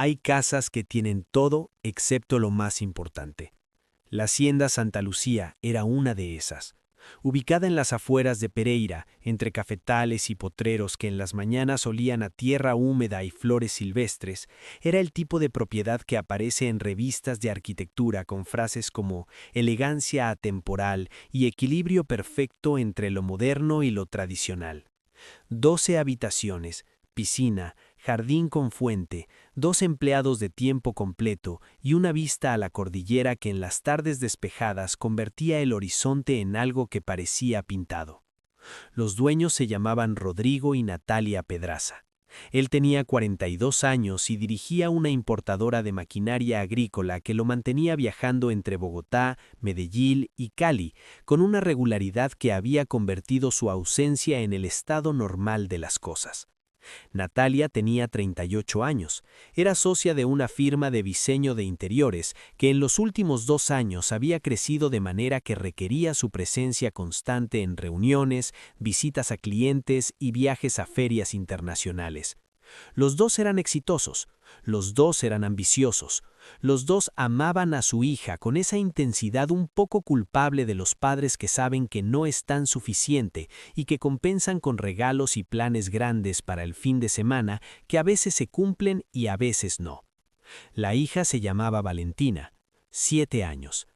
Hay casas que tienen todo excepto lo más importante. La hacienda Santa Lucía era una de esas. Ubicada en las afueras de Pereira, entre cafetales y potreros que en las mañanas olían a tierra húmeda y flores silvestres, era el tipo de propiedad que aparece en revistas de arquitectura con frases como elegancia atemporal y equilibrio perfecto entre lo moderno y lo tradicional. 12 habitaciones, piscina, jardín con fuente, 2 empleados de tiempo completo y una vista a la cordillera que en las tardes despejadas convertía el horizonte en algo que parecía pintado. Los dueños se llamaban Rodrigo y Natalia Pedraza. Él tenía 42 años y dirigía una importadora de maquinaria agrícola que lo mantenía viajando entre Bogotá, Medellín y Cali, con una regularidad que había convertido su ausencia en el estado normal de las cosas. Natalia tenía 38 años, era socia de una firma de diseño de interiores que en los últimos 2 años había crecido de manera que requería su presencia constante en reuniones, visitas a clientes y viajes a ferias internacionales. Los dos eran exitosos, los dos eran ambiciosos, los dos amaban a su hija con esa intensidad un poco culpable de los padres que saben que no es tan suficiente y que compensan con regalos y planes grandes para el fin de semana que a veces se cumplen y a veces no. La hija se llamaba Valentina, 7 años,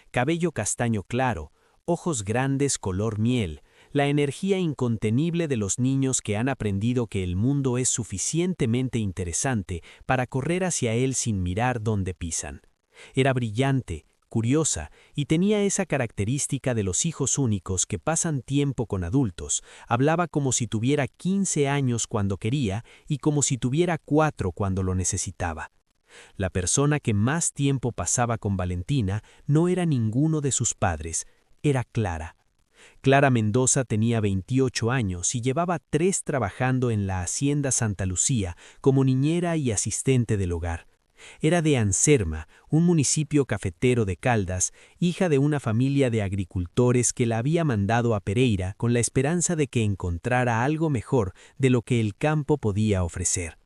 cabello castaño claro, ojos grandes color miel, la energía incontenible de los niños que han aprendido que el mundo es suficientemente interesante para correr hacia él sin mirar dónde pisan. Era brillante, curiosa y tenía esa característica de los hijos únicos que pasan tiempo con adultos. Hablaba como si tuviera 15 años cuando quería y como si tuviera 4 cuando lo necesitaba. La persona que más tiempo pasaba con Valentina no era ninguno de sus padres, era Clara. Clara Mendoza tenía 28 años y llevaba 3 trabajando en la hacienda Santa Lucía como niñera y asistente del hogar. Era de Anserma, un municipio cafetero de Caldas, hija de una familia de agricultores que la había mandado a Pereira con la esperanza de que encontrara algo mejor de lo que el campo podía ofrecer.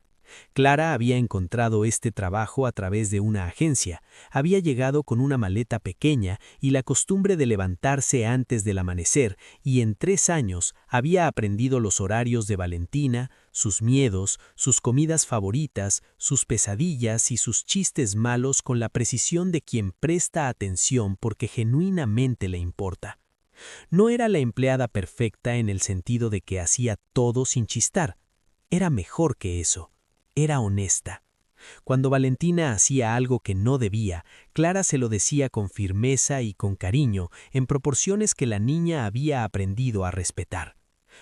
Clara había encontrado este trabajo a través de una agencia, había llegado con una maleta pequeña y la costumbre de levantarse antes del amanecer, y en 3 años había aprendido los horarios de Valentina, sus miedos, sus comidas favoritas, sus pesadillas y sus chistes malos con la precisión de quien presta atención porque genuinamente le importa. No era la empleada perfecta en el sentido de que hacía todo sin chistar, era mejor que eso. Era honesta. Cuando Valentina hacía algo que no debía, Clara se lo decía con firmeza y con cariño, en proporciones que la niña había aprendido a respetar.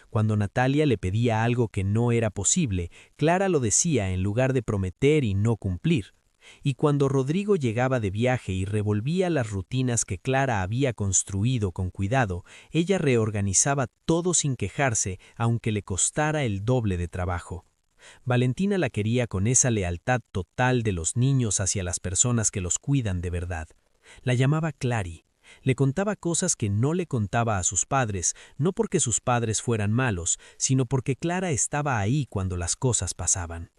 Cuando Natalia le pedía algo que no era posible, Clara lo decía en lugar de prometer y no cumplir. Y cuando Rodrigo llegaba de viaje y revolvía las rutinas que Clara había construido con cuidado, ella reorganizaba todo sin quejarse, aunque le costara el doble de trabajo. Valentina la quería con esa lealtad total de los niños hacia las personas que los cuidan de verdad. La llamaba Clary. Le contaba cosas que no le contaba a sus padres, no porque sus padres fueran malos, sino porque Clara estaba ahí cuando las cosas pasaban.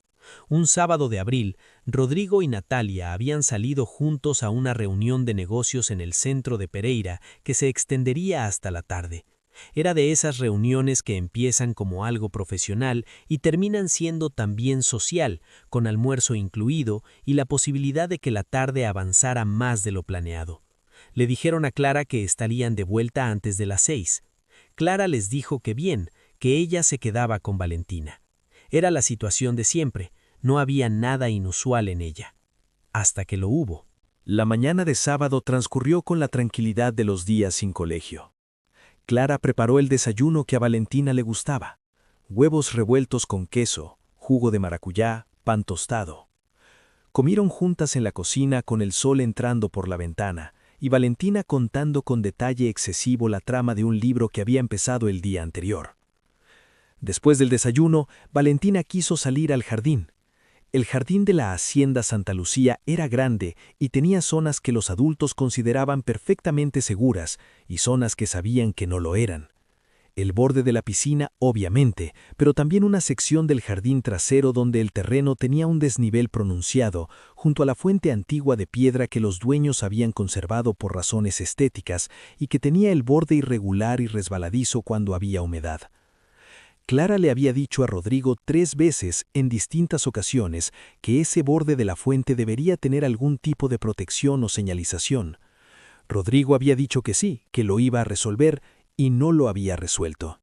Un sábado de abril, Rodrigo y Natalia habían salido juntos a una reunión de negocios en el centro de Pereira que se extendería hasta la tarde. Era de esas reuniones que empiezan como algo profesional y terminan siendo también social, con almuerzo incluido y la posibilidad de que la tarde avanzara más de lo planeado. Le dijeron a Clara que estarían de vuelta antes de las 6. Clara les dijo que bien, que ella se quedaba con Valentina. Era la situación de siempre, no había nada inusual en ella. Hasta que lo hubo. La mañana de sábado transcurrió con la tranquilidad de los días sin colegio. Clara preparó el desayuno que a Valentina le gustaba: huevos revueltos con queso, jugo de maracuyá, pan tostado. Comieron juntas en la cocina con el sol entrando por la ventana y Valentina contando con detalle excesivo la trama de un libro que había empezado el día anterior. Después del desayuno, Valentina quiso salir al jardín. El jardín de la hacienda Santa Lucía era grande y tenía zonas que los adultos consideraban perfectamente seguras y zonas que sabían que no lo eran. El borde de la piscina, obviamente, pero también una sección del jardín trasero donde el terreno tenía un desnivel pronunciado, junto a la fuente antigua de piedra que los dueños habían conservado por razones estéticas y que tenía el borde irregular y resbaladizo cuando había humedad. Clara le había dicho a Rodrigo 3 veces en distintas ocasiones que ese borde de la fuente debería tener algún tipo de protección o señalización. Rodrigo había dicho que sí, que lo iba a resolver, y no lo había resuelto.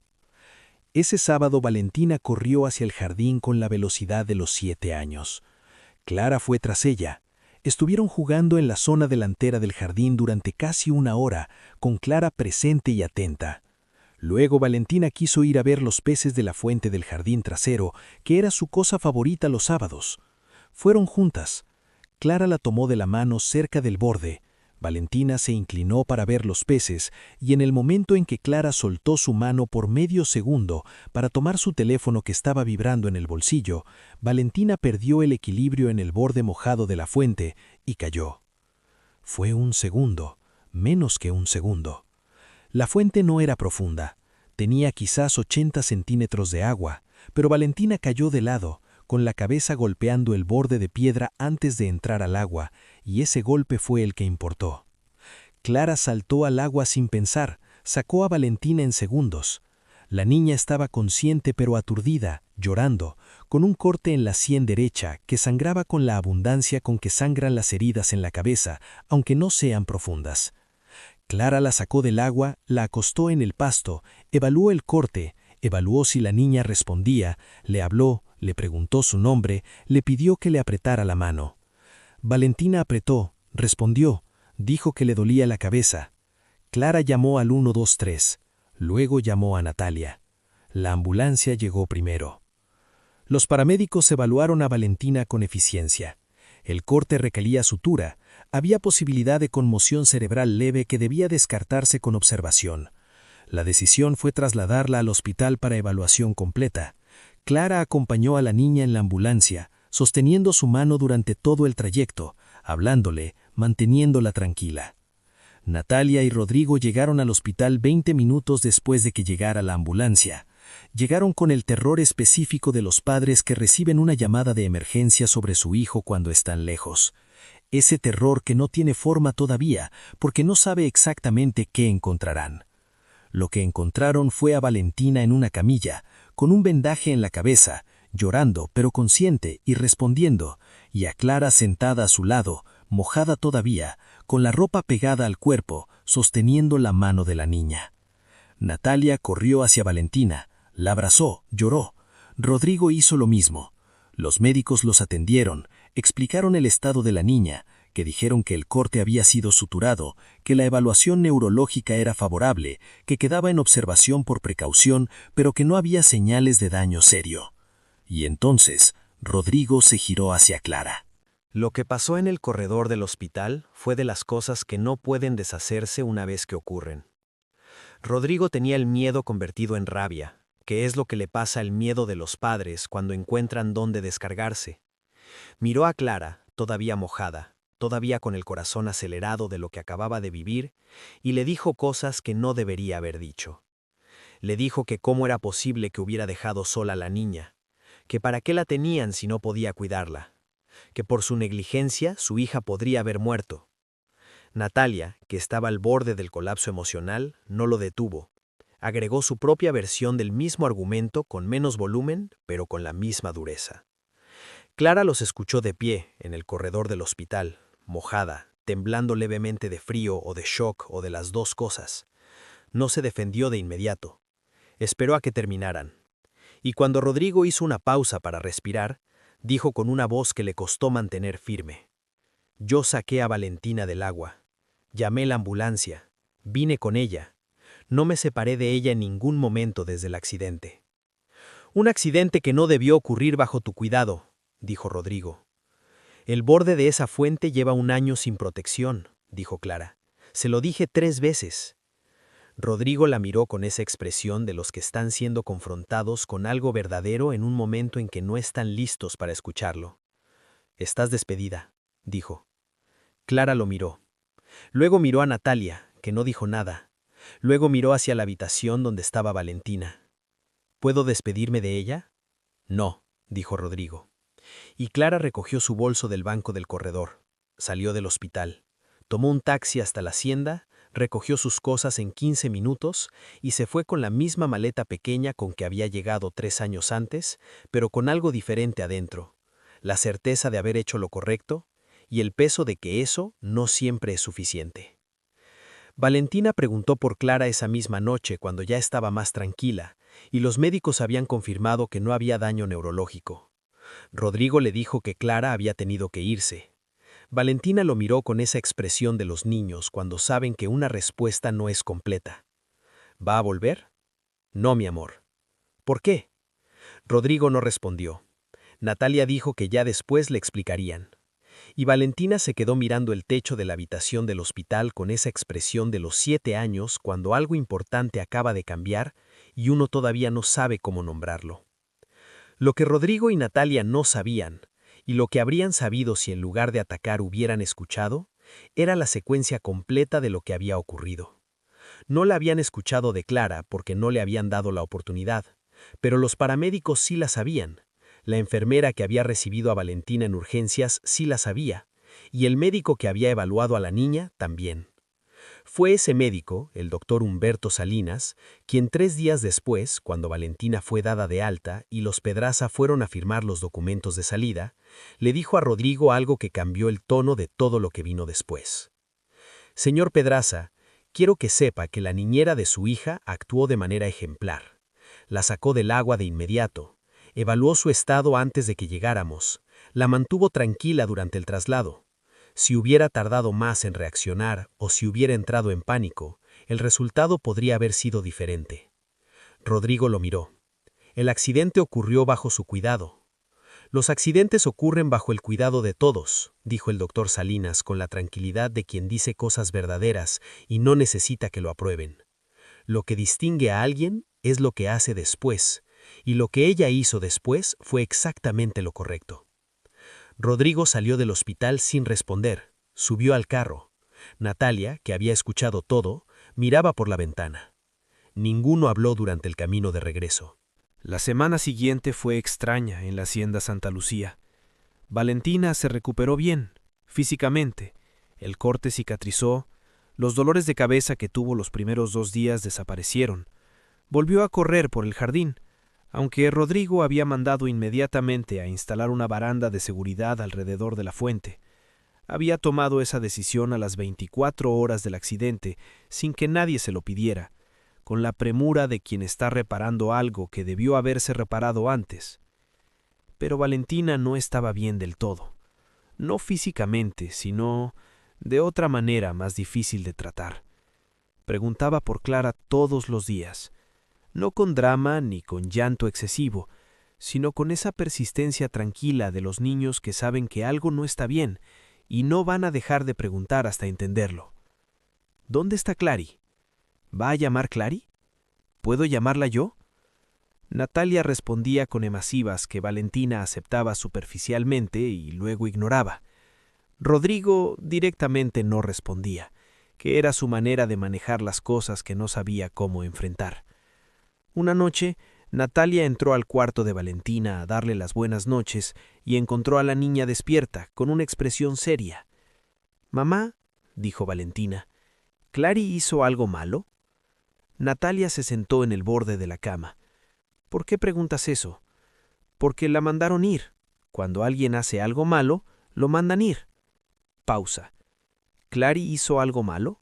Ese sábado Valentina corrió hacia el jardín con la velocidad de los 7 años. Clara fue tras ella. Estuvieron jugando en la zona delantera del jardín durante casi 1 hora, con Clara presente y atenta. Luego Valentina quiso ir a ver los peces de la fuente del jardín trasero, que era su cosa favorita los sábados. Fueron juntas. Clara la tomó de la mano cerca del borde. Valentina se inclinó para ver los peces, y en el momento en que Clara soltó su mano por medio segundo para tomar su teléfono que estaba vibrando en el bolsillo, Valentina perdió el equilibrio en el borde mojado de la fuente y cayó. Fue un segundo, menos que un segundo. La fuente no era profunda. Tenía quizás 80 centímetros de agua, pero Valentina cayó de lado, con la cabeza golpeando el borde de piedra antes de entrar al agua, y ese golpe fue el que importó. Clara saltó al agua sin pensar, sacó a Valentina en segundos. La niña estaba consciente pero aturdida, llorando, con un corte en la sien derecha que sangraba con la abundancia con que sangran las heridas en la cabeza, aunque no sean profundas. Clara la sacó del agua, la acostó en el pasto, evaluó el corte, evaluó si la niña respondía, le habló, le preguntó su nombre, le pidió que le apretara la mano. Valentina apretó, respondió, dijo que le dolía la cabeza. Clara llamó al 123, luego llamó a Natalia. La ambulancia llegó primero. Los paramédicos evaluaron a Valentina con eficiencia. El corte requería sutura, había posibilidad de conmoción cerebral leve que debía descartarse con observación. La decisión fue trasladarla al hospital para evaluación completa. Clara acompañó a la niña en la ambulancia, sosteniendo su mano durante todo el trayecto, hablándole, manteniéndola tranquila. Natalia y Rodrigo llegaron al hospital 20 minutos después de que llegara la ambulancia. Llegaron con el terror específico de los padres que reciben una llamada de emergencia sobre su hijo cuando están lejos. Ese terror que no tiene forma todavía, porque no sabe exactamente qué encontrarán. Lo que encontraron fue a Valentina en una camilla, con un vendaje en la cabeza, llorando pero consciente y respondiendo, y a Clara sentada a su lado, mojada todavía, con la ropa pegada al cuerpo, sosteniendo la mano de la niña. Natalia corrió hacia Valentina, la abrazó, lloró. Rodrigo hizo lo mismo. Los médicos los atendieron, explicaron el estado de la niña, que dijeron que el corte había sido suturado, que la evaluación neurológica era favorable, que quedaba en observación por precaución, pero que no había señales de daño serio. Y entonces, Rodrigo se giró hacia Clara. Lo que pasó en el corredor del hospital fue de las cosas que no pueden deshacerse una vez que ocurren. Rodrigo tenía el miedo convertido en rabia, que es lo que le pasa al miedo de los padres cuando encuentran dónde descargarse. Miró a Clara, todavía mojada, todavía con el corazón acelerado de lo que acababa de vivir, y le dijo cosas que no debería haber dicho. Le dijo que cómo era posible que hubiera dejado sola a la niña, que para qué la tenían si no podía cuidarla, que por su negligencia su hija podría haber muerto. Natalia, que estaba al borde del colapso emocional, no lo detuvo. Agregó su propia versión del mismo argumento con menos volumen, pero con la misma dureza. Clara los escuchó de pie en el corredor del hospital, mojada, temblando levemente de frío o de shock o de las dos cosas. No se defendió de inmediato. Esperó a que terminaran. Y cuando Rodrigo hizo una pausa para respirar, dijo con una voz que le costó mantener firme: «Yo saqué a Valentina del agua. Llamé la ambulancia. Vine con ella. No me separé de ella en ningún momento desde el accidente». «Un accidente que no debió ocurrir bajo tu cuidado», dijo Rodrigo. «El borde de esa fuente lleva 1 año sin protección», dijo Clara. «Se lo dije 3 veces». Rodrigo la miró con esa expresión de los que están siendo confrontados con algo verdadero en un momento en que no están listos para escucharlo. «Estás despedida», dijo. Clara lo miró. Luego miró a Natalia, que no dijo nada. Luego miró hacia la habitación donde estaba Valentina. ¿Puedo despedirme de ella? No, dijo Rodrigo. Y Clara recogió su bolso del banco del corredor. Salió del hospital. Tomó un taxi hasta la hacienda, recogió sus cosas en 15 minutos y se fue con la misma maleta pequeña con que había llegado 3 años antes, pero con algo diferente adentro. La certeza de haber hecho lo correcto y el peso de que eso no siempre es suficiente. Valentina preguntó por Clara esa misma noche cuando ya estaba más tranquila, y los médicos habían confirmado que no había daño neurológico. Rodrigo le dijo que Clara había tenido que irse. Valentina lo miró con esa expresión de los niños cuando saben que una respuesta no es completa. ¿Va a volver? No, mi amor. ¿Por qué? Rodrigo no respondió. Natalia dijo que ya después le explicarían. Y Valentina se quedó mirando el techo de la habitación del hospital con esa expresión de los 7 años cuando algo importante acaba de cambiar y uno todavía no sabe cómo nombrarlo. Lo que Rodrigo y Natalia no sabían, y lo que habrían sabido si en lugar de atacar hubieran escuchado, era la secuencia completa de lo que había ocurrido. No la habían escuchado de Clara porque no le habían dado la oportunidad, pero los paramédicos sí la sabían. La enfermera que había recibido a Valentina en urgencias sí la sabía, y el médico que había evaluado a la niña también. Fue ese médico, el doctor Humberto Salinas, quien 3 días después, cuando Valentina fue dada de alta y los Pedraza fueron a firmar los documentos de salida, le dijo a Rodrigo algo que cambió el tono de todo lo que vino después. Señor Pedraza, quiero que sepa que la niñera de su hija actuó de manera ejemplar. La sacó del agua de inmediato, evaluó su estado antes de que llegáramos, la mantuvo tranquila durante el traslado. Si hubiera tardado más en reaccionar o si hubiera entrado en pánico, el resultado podría haber sido diferente. Rodrigo lo miró. El accidente ocurrió bajo su cuidado. Los accidentes ocurren bajo el cuidado de todos, dijo el doctor Salinas con la tranquilidad de quien dice cosas verdaderas y no necesita que lo aprueben. Lo que distingue a alguien es lo que hace después, y lo que ella hizo después fue exactamente lo correcto. Rodrigo salió del hospital sin responder, subió al carro. Natalia, que había escuchado todo, miraba por la ventana. Ninguno habló durante el camino de regreso. La semana siguiente fue extraña en la hacienda Santa Lucía. Valentina se recuperó bien, físicamente. El corte cicatrizó, los dolores de cabeza que tuvo los primeros 2 días desaparecieron. Volvió a correr por el jardín, aunque Rodrigo había mandado inmediatamente a instalar una baranda de seguridad alrededor de la fuente. Había tomado esa decisión a las 24 horas del accidente, sin que nadie se lo pidiera, con la premura de quien está reparando algo que debió haberse reparado antes. Pero Valentina no estaba bien del todo, no físicamente, sino de otra manera más difícil de tratar. Preguntaba por Clara todos los días, no con drama ni con llanto excesivo, sino con esa persistencia tranquila de los niños que saben que algo no está bien y no van a dejar de preguntar hasta entenderlo. ¿Dónde está Clary? ¿Va a llamar Clary? ¿Puedo llamarla yo? Natalia respondía con evasivas que Valentina aceptaba superficialmente y luego ignoraba. Rodrigo directamente no respondía, que era su manera de manejar las cosas que no sabía cómo enfrentar. Una noche, Natalia entró al cuarto de Valentina a darle las buenas noches y encontró a la niña despierta, con una expresión seria. «Mamá», dijo Valentina, «¿Clary hizo algo malo?» Natalia se sentó en el borde de la cama. «¿Por qué preguntas eso?» «Porque la mandaron ir. Cuando alguien hace algo malo, lo mandan ir». Pausa. «¿Clary hizo algo malo?»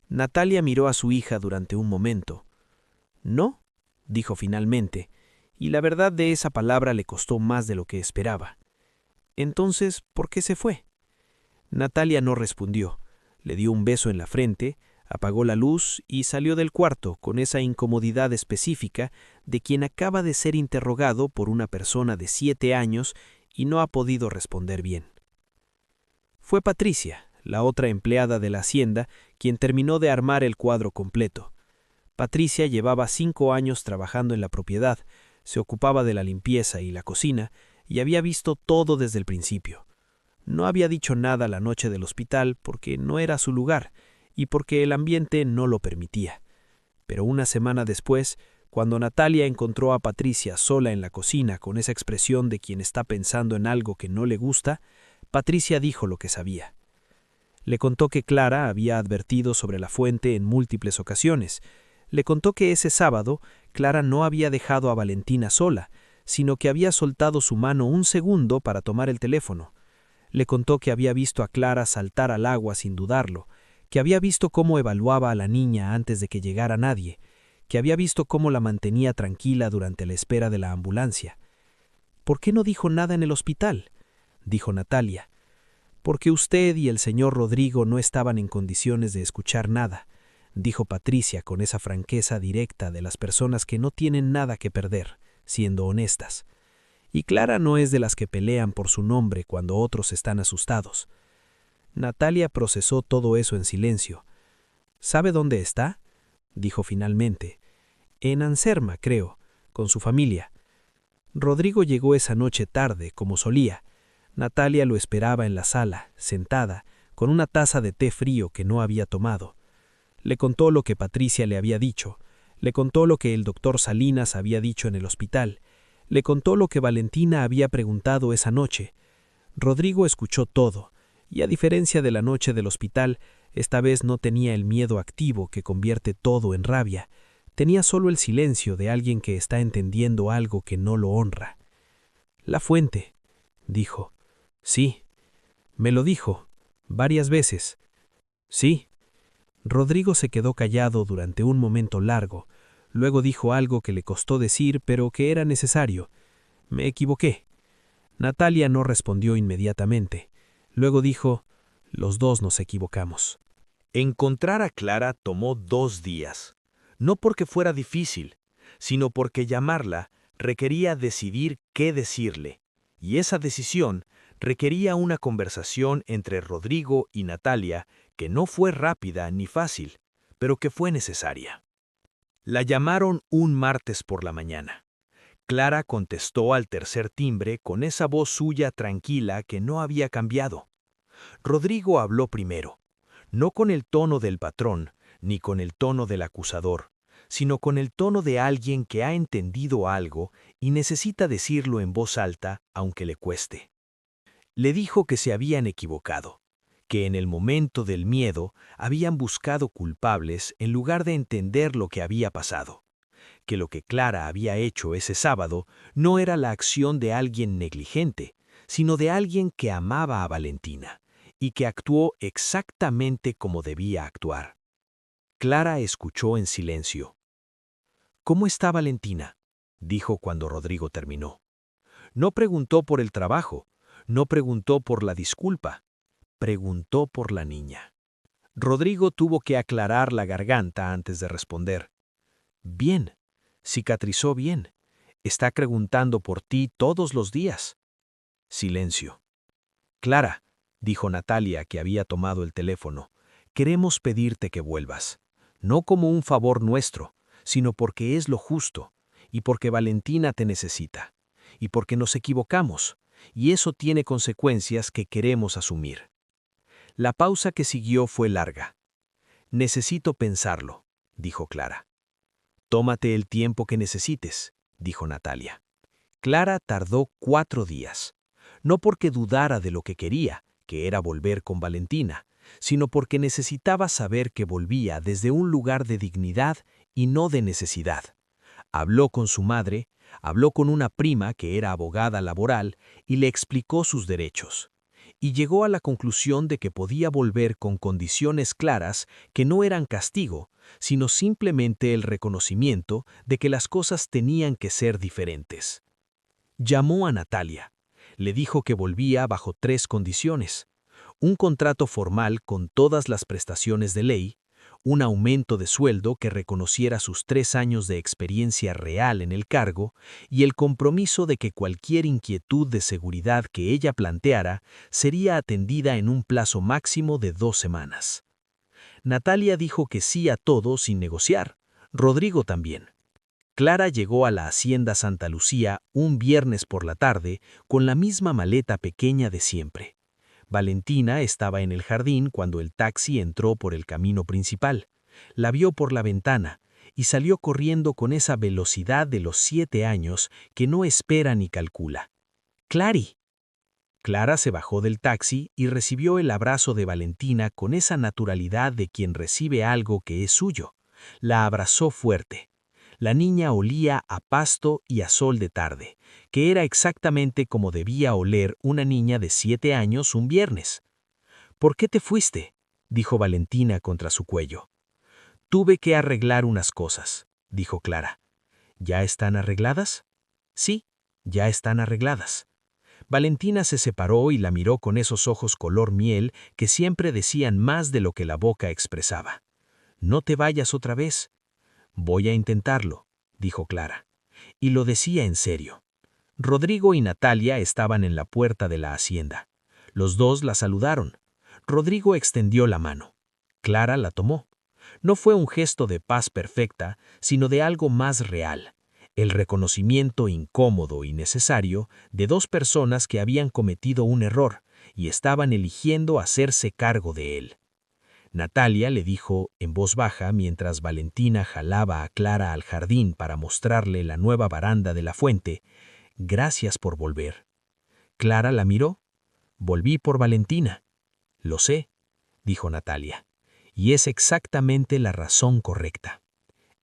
Natalia miró a su hija durante un momento. «No», dijo finalmente, y la verdad de esa palabra le costó más de lo que esperaba. «Entonces, ¿por qué se fue?» Natalia no respondió. Le dio un beso en la frente, apagó la luz y salió del cuarto con esa incomodidad específica de quien acaba de ser interrogado por una persona de 7 años y no ha podido responder bien. Fue Patricia, la otra empleada de la hacienda, quien terminó de armar el cuadro completo. Patricia llevaba 5 años trabajando en la propiedad, se ocupaba de la limpieza y la cocina y había visto todo desde el principio. No había dicho nada la noche del hospital porque no era su lugar y porque el ambiente no lo permitía. Pero una semana después, cuando Natalia encontró a Patricia sola en la cocina con esa expresión de quien está pensando en algo que no le gusta, Patricia dijo lo que sabía. Le contó que Clara había advertido sobre la fuente en múltiples ocasiones. Le contó que ese sábado Clara no había dejado a Valentina sola, sino que había soltado su mano un segundo para tomar el teléfono. Le contó que había visto a Clara saltar al agua sin dudarlo, que había visto cómo evaluaba a la niña antes de que llegara nadie, que había visto cómo la mantenía tranquila durante la espera de la ambulancia. «¿Por qué no dijo nada en el hospital?», dijo Natalia. «Porque usted y el señor Rodrigo no estaban en condiciones de escuchar nada», dijo Patricia con esa franqueza directa de las personas que no tienen nada que perder, siendo honestas. Y Clara no es de las que pelean por su nombre cuando otros están asustados. Natalia procesó todo eso en silencio. «¿Sabe dónde está?», dijo finalmente. «En Anserma, creo, con su familia. Rodrigo llegó esa noche tarde, como solía. Natalia lo esperaba en la sala, sentada, con una taza de té frío que no había tomado. Le contó lo que Patricia le había dicho, le contó lo que el doctor Salinas había dicho en el hospital, le contó lo que Valentina había preguntado esa noche. Rodrigo escuchó todo, y a diferencia de la noche del hospital, esta vez no tenía el miedo activo que convierte todo en rabia. Tenía solo el silencio de alguien que está entendiendo algo que no lo honra. «La fuente», dijo. «Sí». «Me lo dijo. Varias veces». «Sí». Rodrigo se quedó callado durante un momento largo. Luego dijo algo que le costó decir, pero que era necesario. «Me equivoqué». Natalia no respondió inmediatamente. Luego dijo: «Los dos nos equivocamos». Encontrar a Clara tomó 2 días. No porque fuera difícil, sino porque llamarla requería decidir qué decirle, y esa decisión requería una conversación entre Rodrigo y Natalia que no fue rápida ni fácil, pero que fue necesaria. La llamaron un martes por la mañana. Clara contestó al tercer timbre con esa voz suya tranquila que no había cambiado. Rodrigo habló primero, no con el tono del patrón, ni con el tono del acusador, sino con el tono de alguien que ha entendido algo y necesita decirlo en voz alta, aunque le cueste. Le dijo que se habían equivocado, que en el momento del miedo habían buscado culpables en lugar de entender lo que había pasado, que lo que Clara había hecho ese sábado no era la acción de alguien negligente, sino de alguien que amaba a Valentina y que actuó exactamente como debía actuar. Clara escuchó en silencio. «¿Cómo está Valentina?», dijo cuando Rodrigo terminó. No preguntó por el trabajo, no preguntó por la disculpa, preguntó por la niña. Rodrigo tuvo que aclarar la garganta antes de responder. «Bien, cicatrizó bien. Está preguntando por ti todos los días». Silencio. «Clara», dijo Natalia, que había tomado el teléfono, «queremos pedirte que vuelvas. No como un favor nuestro, sino porque es lo justo, y porque Valentina te necesita, y porque nos equivocamos, y eso tiene consecuencias que queremos asumir». La pausa que siguió fue larga. «Necesito pensarlo», dijo Clara. «Tómate el tiempo que necesites», dijo Natalia. Clara tardó 4 días, no porque dudara de lo que quería, que era volver con Valentina, sino porque necesitaba saber que volvía desde un lugar de dignidad y no de necesidad. Habló con su madre, habló con una prima que era abogada laboral y le explicó sus derechos. Y llegó a la conclusión de que podía volver con condiciones claras que no eran castigo, sino simplemente el reconocimiento de que las cosas tenían que ser diferentes. Llamó a Natalia. Le dijo que volvía bajo 3 condiciones: un contrato formal con todas las prestaciones de ley, un aumento de sueldo que reconociera sus 3 años de experiencia real en el cargo y el compromiso de que cualquier inquietud de seguridad que ella planteara sería atendida en un plazo máximo de 2 semanas. Natalia dijo que sí a todo sin negociar, Rodrigo también. Clara llegó a la Hacienda Santa Lucía un viernes por la tarde con la misma maleta pequeña de siempre. Valentina estaba en el jardín cuando el taxi entró por el camino principal. La vio por la ventana y salió corriendo con esa velocidad de los 7 años que no espera ni calcula. ¡Clary! Clara se bajó del taxi y recibió el abrazo de Valentina con esa naturalidad de quien recibe algo que es suyo. La abrazó fuerte. La niña olía a pasto y a sol de tarde, que era exactamente como debía oler una niña de 7 años un viernes. ¿Por qué te fuiste?, dijo Valentina contra su cuello. Tuve que arreglar unas cosas, dijo Clara. ¿Ya están arregladas? Sí, ya están arregladas. Valentina se separó y la miró con esos ojos color miel que siempre decían más de lo que la boca expresaba. No te vayas otra vez. Voy a intentarlo, dijo Clara. Y lo decía en serio. Rodrigo y Natalia estaban en la puerta de la hacienda. Los dos la saludaron. Rodrigo extendió la mano. Clara la tomó. No fue un gesto de paz perfecta, sino de algo más real. El reconocimiento incómodo y necesario de dos personas que habían cometido un error y estaban eligiendo hacerse cargo de él. Natalia le dijo en voz baja mientras Valentina jalaba a Clara al jardín para mostrarle la nueva baranda de la fuente: «Gracias por volver». Clara la miró. «Volví por Valentina». «Lo sé», dijo Natalia, «y es exactamente la razón correcta».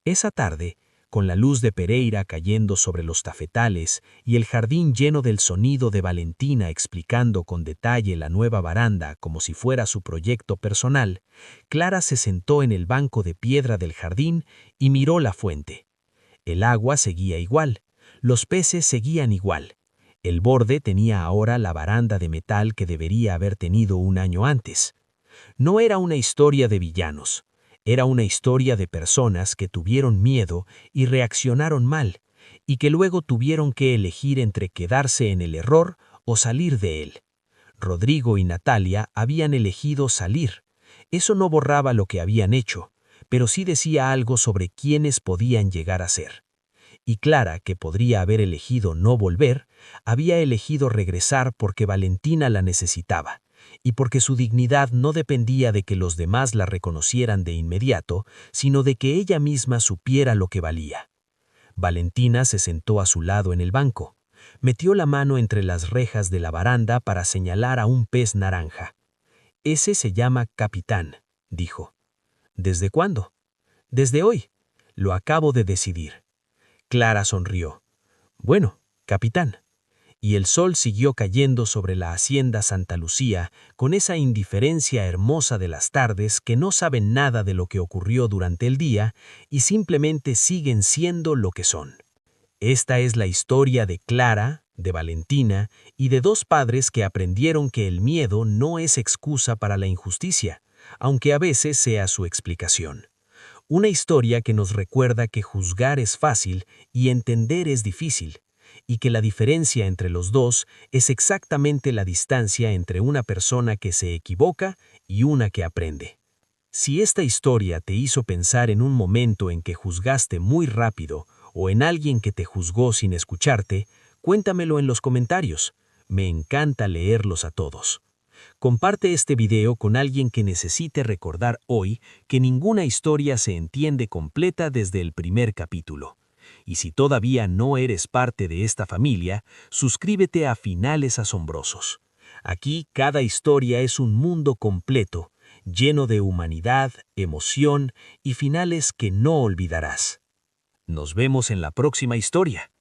Esa tarde, con la luz de Pereira cayendo sobre los tafetales y el jardín lleno del sonido de Valentina explicando con detalle la nueva baranda como si fuera su proyecto personal, Clara se sentó en el banco de piedra del jardín y miró la fuente. El agua seguía igual, los peces seguían igual. El borde tenía ahora la baranda de metal que debería haber tenido un año antes. No era una historia de villanos. Era una historia de personas que tuvieron miedo y reaccionaron mal, y que luego tuvieron que elegir entre quedarse en el error o salir de él. Rodrigo y Natalia habían elegido salir. Eso no borraba lo que habían hecho, pero sí decía algo sobre quiénes podían llegar a ser. Y Clara, que podría haber elegido no volver, había elegido regresar porque Valentina la necesitaba, y porque su dignidad no dependía de que los demás la reconocieran de inmediato, sino de que ella misma supiera lo que valía. Valentina se sentó a su lado en el banco. Metió la mano entre las rejas de la baranda para señalar a un pez naranja. «Ese se llama Capitán», dijo. «¿Desde cuándo?» «Desde hoy. Lo acabo de decidir». Clara sonrió. «Bueno, Capitán». Y el sol siguió cayendo sobre la hacienda Santa Lucía con esa indiferencia hermosa de las tardes que no saben nada de lo que ocurrió durante el día y simplemente siguen siendo lo que son. Esta es la historia de Clara, de Valentina y de dos padres que aprendieron que el miedo no es excusa para la injusticia, aunque a veces sea su explicación. Una historia que nos recuerda que juzgar es fácil y entender es difícil, y que la diferencia entre los dos es exactamente la distancia entre una persona que se equivoca y una que aprende. Si esta historia te hizo pensar en un momento en que juzgaste muy rápido o en alguien que te juzgó sin escucharte, cuéntamelo en los comentarios. Me encanta leerlos a todos. Comparte este video con alguien que necesite recordar hoy que ninguna historia se entiende completa desde el primer capítulo. Y si todavía no eres parte de esta familia, suscríbete a Finales Asombrosos. Aquí cada historia es un mundo completo, lleno de humanidad, emoción y finales que no olvidarás. Nos vemos en la próxima historia.